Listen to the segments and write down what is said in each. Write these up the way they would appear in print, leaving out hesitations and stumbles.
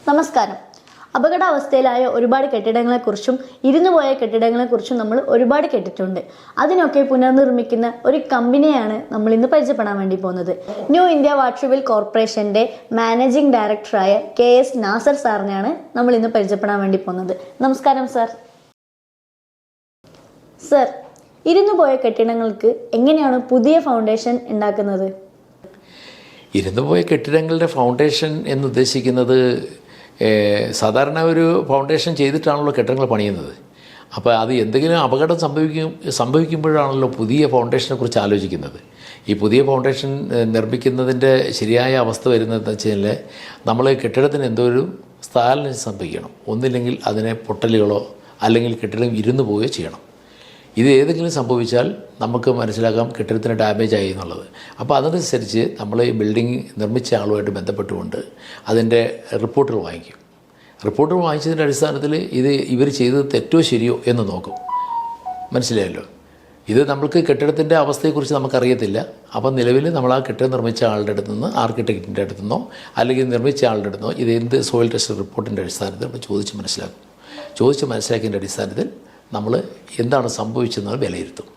നമസ്കാരം. അപകടാവസ്ഥയിലായ ഒരുപാട് കെട്ടിടങ്ങളെക്കുറിച്ചും ഇരുന്നുപോയ കെട്ടിടങ്ങളെക്കുറിച്ചും നമ്മൾ ഒരുപാട് കേട്ടിട്ടുണ്ട്. അതിനൊക്കെ പുനർനിർമ്മിക്കുന്ന ഒരു കമ്പനിയാണ് നമ്മൾ ഇന്ന് പരിചയപ്പെടാൻ വേണ്ടി പോകുന്നത്. ന്യൂ ഇന്ത്യ വാട്ടർവെൽ കോർപ്പറേഷന്റെ മാനേജിംഗ് ഡയറക്ടറായ KS നാസർ സാറിനെയാണ് നമ്മൾ ഇന്ന് പരിചയപ്പെടാൻ വേണ്ടി പോകുന്നത്. നമസ്കാരം സാർ. സർ, ഇരുന്നുപോയ കെട്ടിടങ്ങൾക്ക് എങ്ങനെയാണ് പുതിയ ഫൗണ്ടേഷൻ ഉണ്ടാക്കുന്നത്? ഇരുന്നുപോയ കെട്ടിടങ്ങളുടെ ഫൗണ്ടേഷൻ എന്നുദ്ദേശിക്കുന്നത് സാധാരണ ഒരു ഫൗണ്ടേഷൻ ചെയ്തിട്ടാണല്ലോ കെട്ടിടങ്ങൾ പണിയുന്നത്. അപ്പോൾ അത് എന്തെങ്കിലും അപകടം സംഭവിക്കുമ്പോഴാണല്ലോ പുതിയ ഫൗണ്ടേഷനെ കുറിച്ച് ആലോചിക്കുന്നത്. ഈ പുതിയ ഫൗണ്ടേഷൻ നിർമ്മിക്കുന്നതിൻ്റെ ശരിയായ അവസ്ഥ വരുന്നതെന്ന് വെച്ച് കഴിഞ്ഞാൽ നമ്മൾ കെട്ടിടത്തിന് എന്തോ ഒരു സ്ഥാനം സംഭവിക്കണം. ഒന്നില്ലെങ്കിൽ അതിനെ പൊട്ടലുകളോ അല്ലെങ്കിൽ കെട്ടിടം ഇരുന്നു പോവുകയോ ചെയ്യണം. ഇത് ഏതെങ്കിലും സംഭവിച്ചാൽ നമുക്ക് മനസ്സിലാക്കാം കെട്ടിടത്തിന് ഡാമേജ് ആയി എന്നുള്ളത്. അപ്പോൾ അതനുസരിച്ച് നമ്മൾ ഈ ബിൽഡിംഗ് നിർമ്മിച്ച ആളുമായിട്ട് ബന്ധപ്പെട്ടുകൊണ്ട് അതിൻ്റെ റിപ്പോർട്ടുകൾ വാങ്ങിക്കും. റിപ്പോർട്ടുകൾ വാങ്ങിച്ചതിൻ്റെ അടിസ്ഥാനത്തിൽ ഇവർ ചെയ്തത് തെറ്റോ ശരിയോ എന്ന് നോക്കും. മനസ്സിലായല്ലോ. ഇത് നമ്മൾക്ക് കെട്ടിടത്തിൻ്റെ അവസ്ഥയെക്കുറിച്ച് നമുക്കറിയത്തില്ല. അപ്പം നിലവിൽ നമ്മൾ ആ കെട്ടിടം നിർമ്മിച്ച ആളുടെ അടുത്ത് നിന്ന് ആർക്കിടെക്റ്റിൻ്റെ അടുത്തു നിന്നോ അല്ലെങ്കിൽ നിർമ്മിച്ച ആളുടെ അടുത്ത് നിന്നോ ഇത് എന്ത് സോയിൽ ടെസ്റ്റ് റിപ്പോർട്ടിൻ്റെ അടിസ്ഥാനത്തിൽ നമ്മൾ ചോദിച്ച് മനസ്സിലാക്കിയതിൻ്റെ അടിസ്ഥാനത്തിൽ നമ്മൾ എന്താണ് സംഭവിച്ചതെന്ന് വിലയിരുത്തും.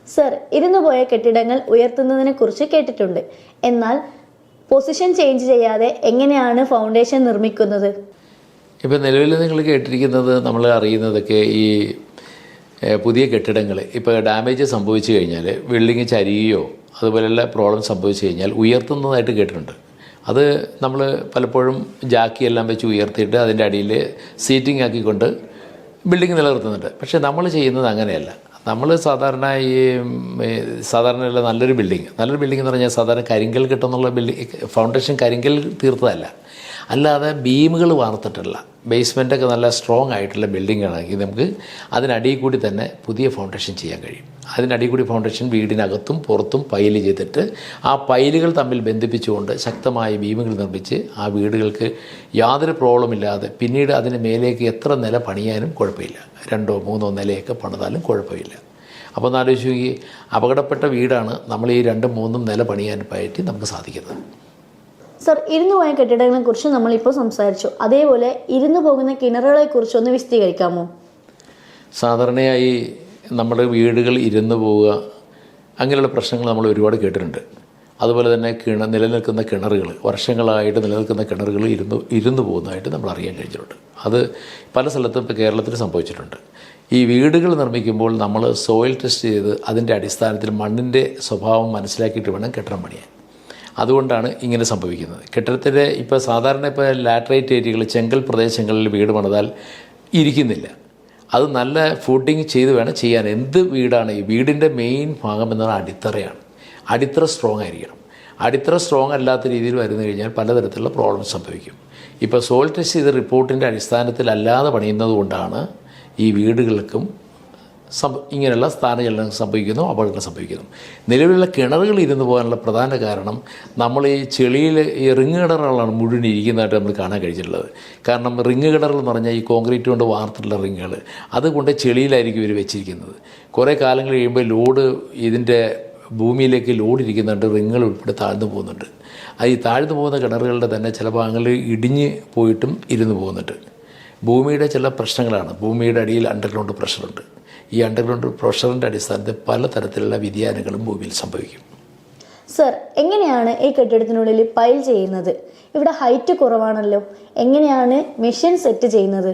സർ, ഇരുന്നുപോയ കെട്ടിടങ്ങൾ ഉയർത്തുന്നതിനെ കുറിച്ച് കേട്ടിട്ടുണ്ട്. എന്നാൽ പൊസിഷൻ ചേഞ്ച് ചെയ്യാതെ എങ്ങനെയാണ് ഫൗണ്ടേഷൻ നിർമ്മിക്കുന്നത്? ഇപ്പോൾ നിലവിൽ നിങ്ങൾ കേട്ടിരിക്കുന്നത് നമ്മൾ അറിയുന്നതൊക്കെ ഈ പുതിയ കെട്ടിടങ്ങൾ ഇപ്പോൾ ഡാമേജ് സംഭവിച്ചു കഴിഞ്ഞാൽ ബിൽഡിങ് ചരിയുകയോ അതുപോലെയുള്ള പ്രോബ്ലം സംഭവിച്ചു കഴിഞ്ഞാൽ ഉയർത്തുന്നതായിട്ട് കേട്ടിട്ടുണ്ട്. അത് നമ്മൾ പലപ്പോഴും ജാക്കിയെല്ലാം വെച്ച് ഉയർത്തിയിട്ട് അതിൻ്റെ അടിയിൽ സീറ്റിംഗ് ആക്കിക്കൊണ്ട് ബിൽഡിംഗ് നിലനിർത്തുന്നുണ്ട്. പക്ഷേ നമ്മൾ ചെയ്യുന്നത് അങ്ങനെയല്ല. നമ്മൾ സാധാരണയുള്ള നല്ലൊരു ബിൽഡിംഗ് എന്ന് പറഞ്ഞാൽ സാധാരണ കരിങ്കൽ കെട്ടുന്നുള്ള ഫൗണ്ടേഷൻ കരിങ്കൽ തീർത്തതല്ല, അല്ലാതെ ബീമുകൾ വാർത്തിട്ടുള്ള ബേസ്മെൻറ്റൊക്കെ നല്ല സ്ട്രോങ് ആയിട്ടുള്ള ബിൽഡിംഗ് ആണെങ്കിൽ നമുക്ക് അതിനടിയിൽ കൂടി തന്നെ പുതിയ ഫൗണ്ടേഷൻ ചെയ്യാൻ കഴിയും. അതിനടിയിൽ കൂടി ഫൗണ്ടേഷൻ വീടിനകത്തും പുറത്തും പൈല് ചെയ്തിട്ട് ആ പൈലുകൾ തമ്മിൽ ബന്ധിപ്പിച്ചുകൊണ്ട് ശക്തമായ ബീമുകൾ നിർമ്മിച്ച് ആ വീടുകൾക്ക് യാതൊരു പ്രോബ്ലം ഇല്ലാതെ പിന്നീട് അതിന് മേലേക്ക് എത്ര നില പണിയാനും കുഴപ്പമില്ല. 2 or 3 നിലയൊക്കെ പണിതാലും കുഴപ്പമില്ല. അപ്പോൾ ഒന്ന് ആലോചിച്ച് നോക്കി, അപകടപ്പെട്ട വീടാണ് നമ്മൾ ഈ 2, 3 നില പണിയാനായിട്ട് നമുക്ക് സാധിക്കുന്നത്. സർ, ഇരുന്നുപോയ കെട്ടിടങ്ങളെക്കുറിച്ച് നമ്മളിപ്പോൾ സംസാരിച്ചു. അതേപോലെ ഇരുന്നു പോകുന്ന കിണറുകളെക്കുറിച്ച് ഒന്ന് വിശദീകരിക്കാമോ? സാധാരണയായി നമ്മുടെ വീടുകൾ ഇരുന്നു പോവുക അങ്ങനെയുള്ള പ്രശ്നങ്ങൾ നമ്മൾ ഒരുപാട് കേട്ടിട്ടുണ്ട്. അതുപോലെ തന്നെ നിലനിൽക്കുന്ന കിണറുകൾ, വർഷങ്ങളായിട്ട് നിലനിൽക്കുന്ന കിണറുകൾ ഇരുന്നു പോകുന്നതായിട്ട് നമ്മൾ അറിയാൻ കഴിഞ്ഞിട്ടുണ്ട്. അത് പല സ്ഥലത്തും ഇപ്പോൾ കേരളത്തിൽ സംഭവിച്ചിട്ടുണ്ട്. ഈ വീടുകൾ നിർമ്മിക്കുമ്പോൾ നമ്മൾ സോയിൽ ടെസ്റ്റ് ചെയ്ത് അതിൻ്റെ അടിസ്ഥാനത്തിൽ മണ്ണിൻ്റെ സ്വഭാവം മനസ്സിലാക്കിയിട്ട് വേണം കെട്ടിടം പണിയാൻ. അതുകൊണ്ടാണ് ഇങ്ങനെ സംഭവിക്കുന്നത്. കെട്ടിടത്തിൻ്റെ ഇപ്പോൾ സാധാരണ ഇപ്പോൾ ലാറ്ററൈറ്റ് ഏരിയകൾ, ചെങ്കൽ പ്രദേശങ്ങളിൽ വീട് പണിതാൽ ഇരിക്കുന്നില്ല. അത് നല്ല ഫുഡിങ് ചെയ്ത് വേണം ചെയ്യാൻ. എന്ത് വീടാണ്, ഈ വീടിൻ്റെ മെയിൻ ഭാഗം എന്നത് അടിത്തറയാണ്. അടിത്തറ സ്ട്രോങ് ആയിരിക്കണം. അടിത്തറ സ്ട്രോങ് അല്ലാത്ത രീതിയിൽ വരുന്നു കഴിഞ്ഞാൽ പലതരത്തിലുള്ള പ്രോബ്ലംസ് സംഭവിക്കും. ഇപ്പോൾ സോയിൽ ടെസ്റ്റ് ചെയ്ത റിപ്പോർട്ടിൻ്റെ അടിസ്ഥാനത്തിലല്ലാതെ പണിയുന്നത് കൊണ്ടാണ് ഈ വീടുകൾക്കും ഇങ്ങനെയുള്ള സ്ഥാനചലനം സംഭവിക്കുന്നു, അപകടങ്ങൾ സംഭവിക്കുന്നു. നിലവിലുള്ള കിണറുകൾ ഇരുന്ന് പോകാനുള്ള പ്രധാന കാരണം നമ്മൾ ഈ ചെളിയിൽ ഈ റിങ് കിണറുകളാണ് മുഴുവൻ ഇരിക്കുന്നതായിട്ട് നമ്മൾ കാണാൻ കഴിച്ചിട്ടുള്ളത്. കാരണം റിങ് കിണറുകൾ എന്ന് പറഞ്ഞാൽ ഈ കോൺക്രീറ്റ് കൊണ്ട് വാർത്തിട്ടുള്ള റിങ്ങുകൾ, അതുകൊണ്ട് ചെളിയിലായിരിക്കും ഇവർ വെച്ചിരിക്കുന്നത്. കുറേ കാലങ്ങൾ കഴിയുമ്പോൾ ലോഡ് ഇതിൻ്റെ ഭൂമിയിലേക്ക് ലോഡ് ഇരിക്കുന്നുണ്ട്, റിങ്ങുകൾ ഉൾപ്പെടെ താഴ്ന്നു പോകുന്നുണ്ട്. അത് ഈ താഴ്ന്നു പോകുന്ന കിണറുകളുടെ തന്നെ ചില ഭാഗങ്ങളിൽ ഇടിഞ്ഞ് പോയിട്ടും ഇരുന്ന് പോകുന്നുണ്ട്. ഭൂമിയുടെ ചില പ്രശ്നങ്ങളാണ്. ഭൂമിയുടെ അടിയിൽ അണ്ടർഗ്രൗണ്ട് പ്രഷറുണ്ട്. ഈ അണ്ടർഗ്രൗണ്ട് പ്രഷറിൻ്റെ അടിസ്ഥാനത്തിൽ പലതരത്തിലുള്ള വ്യതിയാനങ്ങളും ഭൂമിയിൽ സംഭവിക്കും. സർ, എങ്ങനെയാണ് ഈ കെട്ടിടത്തിനുള്ളിൽ പൈൽ ചെയ്യുന്നത്? ഇവിടെ ഹൈറ്റ് കുറവാണല്ലോ, എങ്ങനെയാണ് മെഷീൻ സെറ്റ് ചെയ്യുന്നത്?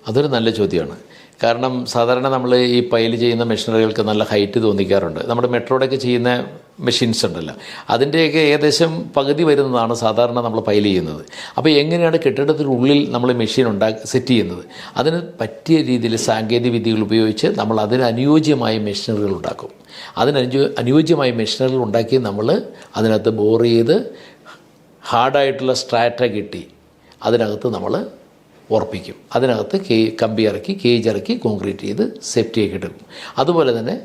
അതൊരു നല്ല ചോദ്യമാണ്. കാരണം സാധാരണ നമ്മൾ ഈ പൈൽ ചെയ്യുന്ന മെഷീനറികൾക്ക് നല്ല ഹൈറ്റ് തോന്നിക്കാറുണ്ട്. നമ്മുടെ മെട്രോയുടെയൊക്കെ ചെയ്യുന്ന മെഷീൻസ് ഉണ്ടല്ലോ, അതിൻ്റെയൊക്കെ ഏകദേശം പകുതി വരുന്നതാണ് സാധാരണ നമ്മൾ പൈൽ ചെയ്യുന്നത്. അപ്പോൾ എങ്ങനെയാണ് കെട്ടിടത്തിനുള്ളിൽ നമ്മൾ മെഷീൻ സെറ്റ് ചെയ്യുന്നത്? അതിന് പറ്റിയ രീതിയിൽ സാങ്കേതിക വിദ്യകൾ ഉപയോഗിച്ച് നമ്മൾ അതിന് അനുയോജ്യമായ മെഷീനറികൾ ഉണ്ടാക്കും. അനുയോജ്യമായ മെഷീനറികൾ ഉണ്ടാക്കി നമ്മൾ അതിനകത്ത് ബോർ ചെയ്ത് ഹാർഡായിട്ടുള്ള സ്ട്രാറ്റ കെട്ടി അതിനകത്ത് നമ്മൾ ഉറപ്പിക്കും. അതിനകത്ത് കമ്പി ഇറക്കി കേജ് ഇറക്കി കോൺക്രീറ്റ് ചെയ്ത് സേഫ്റ്റിയൊക്കെ എടുക്കും. അതുപോലെ തന്നെ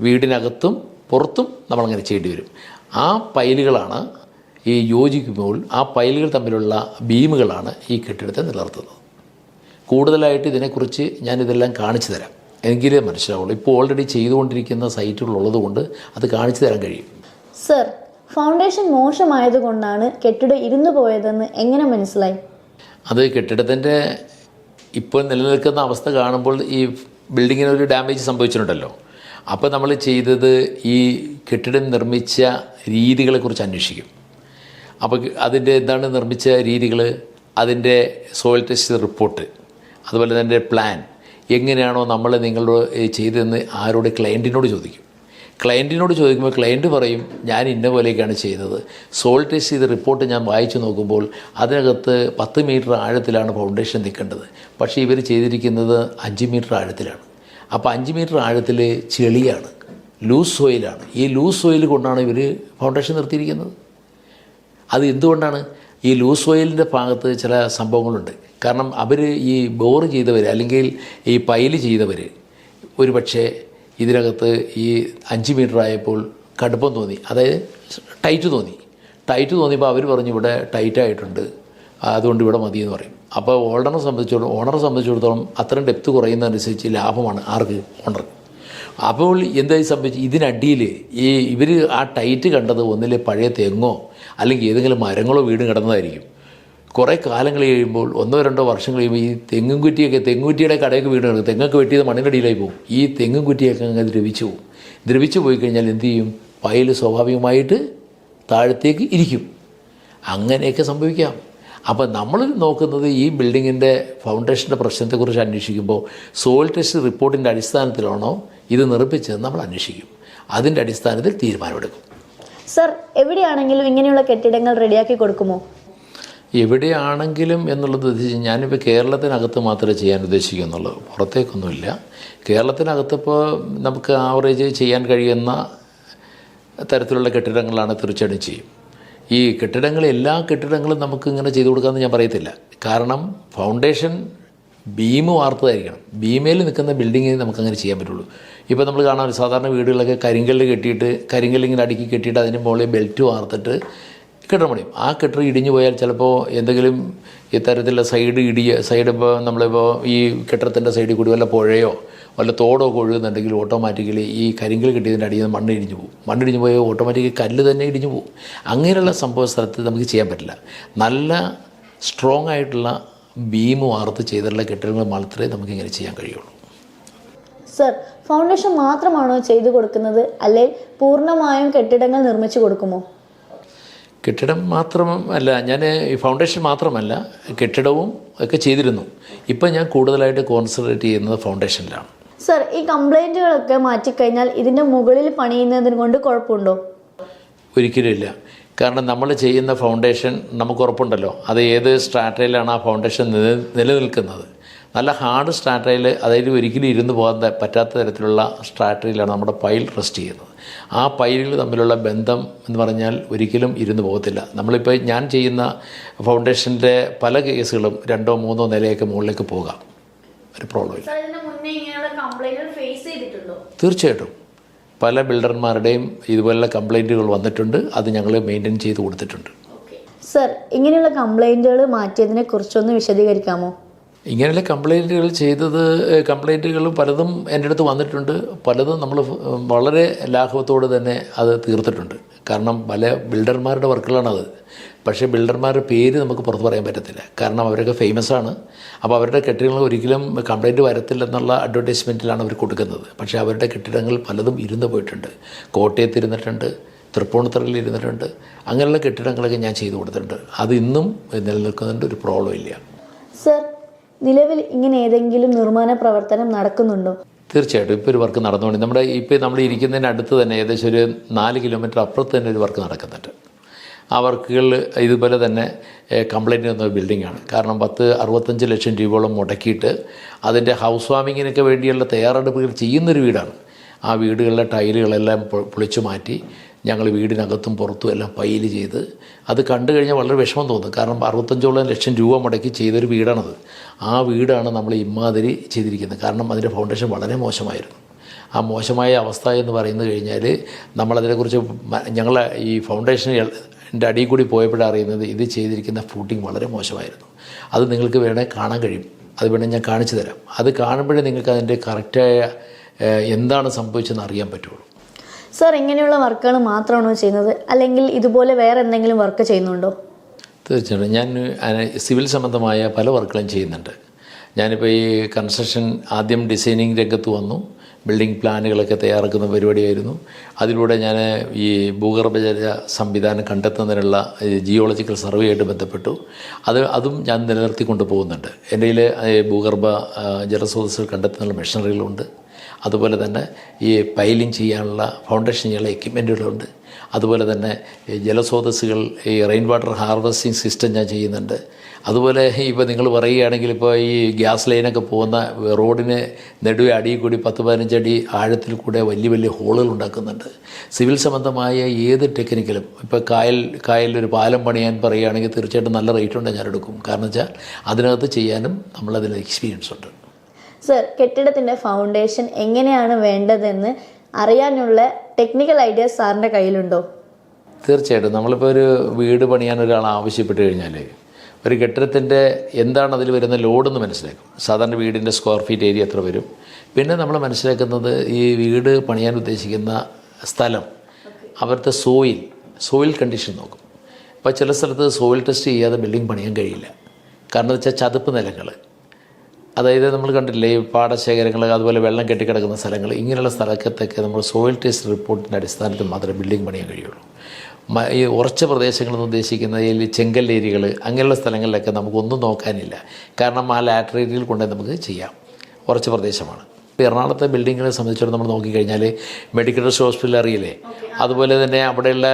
വീടിനകത്തും പുറത്തും നമ്മളങ്ങനെ ചെയ്യേണ്ടി വരും. ആ പൈലുകളാണ് ഈ യോജിക്കുമ്പോൾ ആ പൈലുകൾ തമ്മിലുള്ള ബീമുകളാണ് ഈ കെട്ടിടത്തെ നിലനിർത്തുന്നത്. കൂടുതലായിട്ട് ഇതിനെക്കുറിച്ച് ഞാനിതെല്ലാം കാണിച്ചു തരാം, എങ്കിലേ മനസ്സിലാവുള്ളൂ. ഇപ്പോൾ ഓൾറെഡി ചെയ്തുകൊണ്ടിരിക്കുന്ന സൈറ്റുകളുള്ളത് കൊണ്ട് അത് കാണിച്ചു തരാൻ കഴിയും. സർ, ഫൗണ്ടേഷൻ മോശമായതുകൊണ്ടാണ് കെട്ടിടം ഇരുന്നു പോയതെന്ന് എങ്ങനെ മനസ്സിലായി? അത് കെട്ടിടത്തിൻ്റെ ഇപ്പോൾ നിലനിൽക്കുന്ന അവസ്ഥ കാണുമ്പോൾ ഈ ബിൽഡിങ്ങിന് ഒരു ഡാമേജ് സംഭവിച്ചിട്ടുണ്ടല്ലോ. അപ്പോൾ നമ്മൾ ചെയ്തത് ഈ കെട്ടിടം നിർമ്മിച്ച രീതികളെക്കുറിച്ച് അന്വേഷിക്കും. അപ്പോൾ അതിൻ്റെ എന്താണ് നിർമ്മിച്ച രീതികൾ, അതിൻ്റെ സോയിൽ ടെസ്റ്റ് റിപ്പോർട്ട്, അതുപോലെ തന്നെ പ്ലാൻ എങ്ങനെയാണോ നമ്മൾ നിങ്ങളോട് ചെയ്തതെന്ന് ആരോട് ക്ലയൻറ്റിനോട് ചോദിക്കും. ക്ലയൻറ്റിനോട് ചോദിക്കുമ്പോൾ ക്ലയൻറ്റ് പറയും ഞാൻ ഇന്ന പോലെയൊക്കെയാണ് ചെയ്തത്. സോയിൽ ടെസ്റ്റ് ചെയ്ത റിപ്പോർട്ട് ഞാൻ വായിച്ചു നോക്കുമ്പോൾ അതിനകത്ത് 10 മീറ്റർ ആഴത്തിലാണ് ഫൗണ്ടേഷൻ നിൽക്കേണ്ടത്, പക്ഷേ ഇവർ ചെയ്തിരിക്കുന്നത് 5 മീറ്റർ ആഴത്തിലാണ്. അപ്പോൾ 5 മീറ്റർ ആഴത്തിൽ ചെളിയാണ്, ലൂസ് സോയിലാണ്. ഈ ലൂസ് സോയിൽ കൊണ്ടാണ് ഇവർ ഫൗണ്ടേഷൻ നിർത്തിയിരിക്കുന്നത്. അത് എന്തുകൊണ്ടാണ്? ഈ ലൂസ് സോയിലിൻ്റെ ഭാഗത്ത് ചില സംഭവങ്ങളുണ്ട്. കാരണം അവർ ഈ ബോർ ചെയ്തവർ അല്ലെങ്കിൽ ഈ പൈല് ചെയ്തവർ ഒരു പക്ഷേ ഇതിനകത്ത് ഈ 5 മീറ്റർ ആയപ്പോൾ കടുപ്പം തോന്നി, അതായത് ടൈറ്റ് തോന്നിയപ്പോൾ അവർ പറഞ്ഞു ഇവിടെ ടൈറ്റായിട്ടുണ്ട്, അതുകൊണ്ട് ഇവിടെ മതി എന്ന് പറയും. അപ്പോൾ ഓണറെ സംബന്ധിച്ചിടത്തോളം അത്രയും ഡെപ്ത് കുറയുന്നതനുസരിച്ച് ലാഭമാണ് ആർക്ക്? ഓണർക്ക്. അപ്പോൾ എന്തായി സംഭവിച്ചു, ഇതിനടിയിൽ ഇവർ ആ ടൈറ്റ് കണ്ടത് ഒന്നിലെ പഴയ തെങ്ങോ അല്ലെങ്കിൽ ഏതെങ്കിലും മരങ്ങളോ വീട് കിടന്നതായിരിക്കും. കുറേ കാലങ്ങൾ കഴിയുമ്പോൾ 1-2 വർഷം കഴിയുമ്പോൾ ഈ തെങ്ങുകുറ്റിയുടെ കടയൊക്കെ വീട് കിടക്കും. തെങ്ങൊക്കെ വെട്ടിയത് മണ്ണിനടിയിലായി പോകും. ഈ തെങ്ങുകുറ്റിയൊക്കെ അങ്ങ് ദ്രവിച്ചു പോയി കഴിഞ്ഞാൽ എന്ത് ചെയ്യും? പൈല് സ്വാഭാവികമായിട്ട് താഴത്തേക്ക് ഇരിക്കും. അങ്ങനെയൊക്കെ സംഭവിക്കാം. അപ്പോൾ നമ്മൾ നോക്കുന്നത് ഈ ബിൽഡിങ്ങിൻ്റെ ഫൗണ്ടേഷൻ്റെ പ്രശ്നത്തെക്കുറിച്ച് അന്വേഷിക്കുമ്പോൾ സോയിൽ ടെസ്റ്റ് റിപ്പോർട്ടിൻ്റെ അടിസ്ഥാനത്തിലാണോ ഇത് നിർമ്മിച്ചത് നമ്മൾ അന്വേഷിക്കും. അതിൻ്റെ അടിസ്ഥാനത്തിൽ തീരുമാനമെടുക്കും. സർ, എവിടെയാണെങ്കിലും ഇങ്ങനെയുള്ള കെട്ടിടങ്ങൾ റെഡിയാക്കി കൊടുക്കുമോ? എവിടെയാണെങ്കിലും എന്നുള്ളത് ഞാനിപ്പോൾ കേരളത്തിനകത്ത് മാത്രമേ ചെയ്യാൻ ഉദ്ദേശിക്കുന്നുള്ളൂ, പുറത്തേക്കൊന്നുമില്ല. കേരളത്തിനകത്തിപ്പോൾ നമുക്ക് ആവറേജ് ചെയ്യാൻ കഴിയുന്ന തരത്തിലുള്ള കെട്ടിടങ്ങളാണ് തീർച്ചയായിട്ടും ചെയ്യും. ഈ എല്ലാ കെട്ടിടങ്ങളും നമുക്ക് ഇങ്ങനെ ചെയ്തു കൊടുക്കാമെന്ന് ഞാൻ പറയത്തില്ല. കാരണം ഫൗണ്ടേഷൻ ബീം വാർത്തതായിരിക്കണം. ബീമേൽ നിൽക്കുന്ന ബിൽഡിങ്ങിന് നമുക്കങ്ങനെ ചെയ്യാൻ പറ്റുള്ളൂ. ഇപ്പോൾ നമ്മൾ കാണാൻ സാധാരണ വീടുകളൊക്കെ കരിങ്കല്ലിങ്ങനെ അടുക്കി കെട്ടിയിട്ട് അതിന് മുകളിൽ ബെൽറ്റ് വാർത്തിട്ട് കെട്ടിടം പണിയും. ആ കെട്ടിടം ഇടിഞ്ഞു പോയാൽ ചിലപ്പോൾ എന്തെങ്കിലും ഇത്തരത്തിലുള്ള സൈഡ് ഇപ്പോൾ നമ്മളിപ്പോൾ ഈ കെട്ടിടത്തിൻ്റെ സൈഡിൽ കൂടി വല്ല പുഴയോ വല്ല തോടോ ഒഴുകുന്നുണ്ടെങ്കിൽ ഓട്ടോമാറ്റിക്കലി ഈ കരിങ്കൽ കെട്ടിയതിൻ്റെ അടിയിൽ നിന്ന് മണ്ണിടിഞ്ഞു പോയാൽ ഓട്ടോമാറ്റിക്കലി കല്ല് തന്നെ ഇടിഞ്ഞു പോകും. അങ്ങനെയുള്ള സംഭവ സ്ഥലത്ത് നമുക്ക് ചെയ്യാൻ പറ്റില്ല. നല്ല സ്ട്രോങ് ആയിട്ടുള്ള ബീം വാർത്ത് ചെയ്തിട്ടുള്ള കെട്ടിടങ്ങൾ മാത്രമേ നമുക്കിങ്ങനെ ചെയ്യാൻ കഴിയുള്ളൂ. സർ, ഫൗണ്ടേഷൻ മാത്രമാണോ ചെയ്തു കൊടുക്കുന്നത്, അല്ലെങ്കിൽ പൂർണ്ണമായും കെട്ടിടങ്ങൾ നിർമ്മിച്ചു കൊടുക്കുമോ? കെട്ടിടം മാത്രമല്ല, ഞാൻ ഈ ഫൗണ്ടേഷൻ മാത്രമല്ല കെട്ടിടവും ഒക്കെ ചെയ്തിരുന്നു. ഇപ്പം ഞാൻ കൂടുതലായിട്ട് കോൺസെൻട്രേറ്റ് ചെയ്യുന്നത് ഫൗണ്ടേഷനിലാണ്. സർ, ഈ കംപ്ലൈൻറ്റുകളൊക്കെ മാറ്റിക്കഴിഞ്ഞാൽ ഇതിൻ്റെ മുകളിൽ പണിയുന്നതിന് കൊണ്ട് കുഴപ്പമുണ്ടോ? ഒരിക്കലും ഇല്ല. കാരണം നമ്മൾ ചെയ്യുന്ന ഫൗണ്ടേഷൻ നമുക്ക് ഉറപ്പുണ്ടല്ലോ അത് ഏത് സ്ട്രാറ്റയിലാണ് ആ ഫൗണ്ടേഷൻ നിലനിൽക്കുന്നത്. നല്ല ഹാർഡ് സ്ട്രാറ്റയിൽ, അതായത് ഒരിക്കലും ഇരുന്ന് പോകാൻ പറ്റാത്ത തരത്തിലുള്ള സ്ട്രാറ്റയിലാണ് നമ്മുടെ പൈൽ റെസ്റ്റ് ചെയ്യുന്നത്. ആ പൈലുകൾ തമ്മിലുള്ള ബന്ധം എന്ന് പറഞ്ഞാൽ ഒരിക്കലും ഇരുന്ന് പോകത്തില്ല. നമ്മളിപ്പോൾ ഞാൻ ചെയ്യുന്ന ഫൗണ്ടേഷൻ്റെ പല കേസുകളും 2-3 നിലയൊക്കെ മുകളിലേക്ക് പോകാം, ഒരു പ്രോബ്ലം ഇല്ല. തീർച്ചയായിട്ടും പല ബിൽഡർമാരുടെയും ഇതുപോലുള്ള കംപ്ലൈൻറ്റുകൾ വന്നിട്ടുണ്ട്. അത് ഞങ്ങൾ മെയിൻറ്റെയിൻ ചെയ്ത് കൊടുത്തിട്ടുണ്ട്. സർ, ഇങ്ങനെയുള്ള കംപ്ലൈൻറ്റുകൾ മാറ്റിയതിനെ കുറിച്ചൊന്ന് വിശദീകരിക്കാമോ? ഇങ്ങനെയുള്ള കംപ്ലൈൻറ്റുകളും പലതും എൻ്റെ അടുത്ത് വന്നിട്ടുണ്ട്. പലതും നമ്മൾ വളരെ ലാഘവത്തോടെ തന്നെ അത് തീർത്തിട്ടുണ്ട്. കാരണം പല ബിൽഡർമാരുടെ വർക്കുകളാണത്. പക്ഷേ ബിൽഡർമാരുടെ പേര് നമുക്ക് പുറത്ത് പറയാൻ പറ്റത്തില്ല. കാരണം അവരൊക്കെ ഫേമസ് ആണ്. അപ്പോൾ അവരുടെ കെട്ടിടങ്ങൾ ഒരിക്കലും കംപ്ലൈൻറ്റ് വരത്തില്ലെന്നുള്ള അഡ്വർടൈസ്മെൻറ്റിലാണ് അവർ കൊടുക്കുന്നത്. പക്ഷേ അവരുടെ കെട്ടിടങ്ങൾ പലതും ഇരുന്ന് പോയിട്ടുണ്ട്. കോട്ടയത്ത് ഇരുന്നിട്ടുണ്ട്, തൃപ്പൂണിത്തുറയിൽ ഇരുന്നിട്ടുണ്ട്. അങ്ങനെയുള്ള കെട്ടിടങ്ങളൊക്കെ ഞാൻ ചെയ്തു കൊടുത്തിട്ടുണ്ട്. അത് ഇന്നും നിലനിൽക്കുന്നുണ്ട്, ഒരു പ്രോബ്ലം ഇല്ല. സർ, നിലവിൽ ഇങ്ങനെ ഏതെങ്കിലും നിർമ്മാണ പ്രവർത്തനം നടക്കുന്നുണ്ടോ? തീർച്ചയായിട്ടും ഇപ്പോൾ ഒരു വർക്ക് നടന്നുകൊണ്ട് നമ്മൾ ഇരിക്കുന്നതിന് അടുത്ത് തന്നെ ഏകദേശം ഒരു 4 കിലോമീറ്റർ അപ്പുറത്ത് തന്നെ ഒരു വർക്ക് നടക്കുന്നുണ്ട്. ആ വർക്കുകൾ ഇതുപോലെ തന്നെ കംപ്ലൈൻറ്റ് വന്ന ബിൽഡിങ്ങാണ്. കാരണം 65 ലക്ഷം രൂപയോളം മുടക്കിയിട്ട് അതിൻ്റെ ഹൗസ് വാമിങ്ങിനൊക്കെ വേണ്ടിയുള്ള തയ്യാറെടുപ്പുകൾ ചെയ്യുന്നൊരു വീടാണ്. ആ വീടുകളിലെ ടൈലുകളെല്ലാം പൊളിച്ചു മാറ്റി ഞങ്ങൾ വീടിനകത്തും പുറത്തും എല്ലാം പൈല് ചെയ്ത് അത് കണ്ടു കഴിഞ്ഞാൽ വളരെ വിഷമം തോന്നും. കാരണം 65 ലക്ഷം രൂപ മുടക്കി ചെയ്തൊരു വീടാണത്. ആ വീടാണ് നമ്മൾ ഇമാതിരി ചെയ്തിരിക്കുന്നത്. കാരണം അതിൻ്റെ ഫൗണ്ടേഷൻ വളരെ മോശമായിരുന്നു. ആ മോശമായ അവസ്ഥ എന്ന് പറയുന്നത് കഴിഞ്ഞാൽ നമ്മളതിനെക്കുറിച്ച് ഞങ്ങൾ ഈ ഫൗണ്ടേഷൻ്റെ അടിയിൽ കൂടി പോയപ്പോഴാണ് അറിയുന്നത് ഇത് ചെയ്തിരിക്കുന്ന ഫൂട്ടിങ് വളരെ മോശമായിരുന്നു. അത് നിങ്ങൾക്ക് വേണേൽ കാണാൻ കഴിയും. അത് വേണേൽ ഞാൻ കാണിച്ചു തരാം. അത് കാണുമ്പോഴേ നിങ്ങൾക്ക് അതിൻ്റെ കറക്റ്റായ എന്താണ് സംഭവിച്ചതെന്ന് അറിയാൻ പറ്റുള്ളൂ. സർ, ഇങ്ങനെയുള്ള വർക്കുകൾ മാത്രമാണോ ചെയ്യുന്നത്, അല്ലെങ്കിൽ ഇതുപോലെ വേറെ എന്തെങ്കിലും വർക്ക് ചെയ്യുന്നുണ്ടോ? തീർച്ചയായിട്ടും ഞാൻ സിവിൽ സംബന്ധമായ പല വർക്കുകളും ചെയ്യുന്നുണ്ട്. ഞാനിപ്പോൾ ഈ കൺസ്ട്രക്ഷൻ ആദ്യം ഡിസൈനിങ് രംഗത്ത് വന്നു, ബിൽഡിംഗ് പ്ലാനുകളൊക്കെ തയ്യാറാക്കുന്ന പരിപാടിയായിരുന്നു. അതിലൂടെ ഞാൻ ഈ ഭൂഗർഭജല സംവിധാനം കണ്ടെത്തുന്നതിനുള്ള ജിയോളജിക്കൽ സർവേ ആയിട്ട് ബന്ധപ്പെട്ടു. അതും ഞാൻ നിലനിർത്തിക്കൊണ്ട് പോകുന്നുണ്ട്. എൻ്റെ കയ്യിൽ ഭൂഗർഭ ജലസ്രോതസ്സുകൾ കണ്ടെത്തുന്നുള്ള മെഷീനറികളുണ്ട്. അതുപോലെ തന്നെ ഈ പൈലിംഗ് ചെയ്യാനുള്ള ഫൗണ്ടേഷൻ ചെയ്യാനുള്ള എക്യുപ്മെൻറ്റുകളുണ്ട്. അതുപോലെ തന്നെ ജലസ്രോതസ്സുകൾ ഈ റെയിൻ വാട്ടർ ഹാർവെസ്റ്റിംഗ് സിസ്റ്റം ഞാൻ ചെയ്യുന്നുണ്ട്. അതുപോലെ ഇപ്പോൾ നിങ്ങൾ പറയുകയാണെങ്കിൽ ഇപ്പോൾ ഈ ഗ്യാസ് ലൈനൊക്കെ പോകുന്ന റോഡിന് നെടുവെ അടിയിൽ കൂടി 10-15 അടി ആഴത്തിൽ കൂടെ വലിയ വലിയ ഹോളുകൾ ഉണ്ടാക്കുന്നുണ്ട്. സിവിൽ സംബന്ധമായ ഏത് ടെക്നിക്കലും ഇപ്പോൾ കായലിലൊരു പാലം പണിയാൻ പറയുകയാണെങ്കിൽ തീർച്ചയായിട്ടും നല്ല റേറ്റ് ഉണ്ട്, ഞാൻ എടുക്കും. കാരണം വെച്ചാൽ അതിനകത്ത് ചെയ്യാനും നമ്മളതിന് എക്സ്പീരിയൻസ് ഉണ്ട്. സർ, കെട്ടിടത്തിൻ്റെ ഫൗണ്ടേഷൻ എങ്ങനെയാണ് വേണ്ടതെന്ന് അറിയാനുള്ള ടെക്നിക്കൽ ഐഡിയാസ് സാറിൻ്റെ കയ്യിലുണ്ടോ? തീർച്ചയായിട്ടും. നമ്മളിപ്പോൾ ഒരു വീട് പണിയാൻ ഒരാൾ ആവശ്യപ്പെട്ട് കഴിഞ്ഞാൽ ഒരു കെട്ടിടത്തിൻ്റെ എന്താണ് അതിൽ വരുന്ന ലോഡെന്ന് മനസ്സിലാക്കും. സാധാരണ വീടിൻ്റെ സ്ക്വയർ ഫീറ്റ് ഏരിയ എത്ര വരും. പിന്നെ നമ്മൾ മനസ്സിലാക്കുന്നത് ഈ വീട് പണിയാൻ ഉദ്ദേശിക്കുന്ന സ്ഥലം, അവിടുത്തെ സോയിൽ കണ്ടീഷൻ നോക്കും. അപ്പോൾ ചില സ്ഥലത്ത് സോയിൽ ടെസ്റ്റ് ചെയ്യാതെ ബിൽഡിംഗ് പണിയാൻ കഴിയില്ല. കാരണം എന്ന് വെച്ചാൽ ചതുപ്പ് നിലങ്ങൾ, അതായത് നമ്മൾ കണ്ടില്ലേ ഈ പാടശേഖരങ്ങൾ, അതുപോലെ വെള്ളം കെട്ടിക്കിടക്കുന്ന സ്ഥലങ്ങൾ, ഇങ്ങനെയുള്ള സ്ഥലത്തൊക്കെ നമ്മൾ സോയിൽ ടെസ്റ്റ് റിപ്പോർട്ടിൻ്റെ അടിസ്ഥാനത്തിൽ മാത്രമേ ബിൽഡിംഗ് പണിയാൻ കഴിയുള്ളൂ. ഈ ഉറച്ച പ്രദേശങ്ങളെന്ന് ഉദ്ദേശിക്കുന്ന ഈ ചെങ്കല്ലേരികൾ അങ്ങനെയുള്ള സ്ഥലങ്ങളിലൊക്കെ നമുക്കൊന്നും നോക്കാനില്ല. കാരണം ആ ലാറ്ററേറ്റിൽ കൊണ്ടുപോയി നമുക്ക് ചെയ്യാം, ഉറച്ച പ്രദേശമാണ്. എറണാകുളത്തെ ബിൽഡിങ്ങിനെ സംബന്ധിച്ചിടത്തോളം നമ്മൾ നോക്കിക്കഴിഞ്ഞാൽ മെഡിക്കൽ ഹോസ്പിറ്റൽ അറിയില്ലേ, അതുപോലെ തന്നെ അവിടെയുള്ള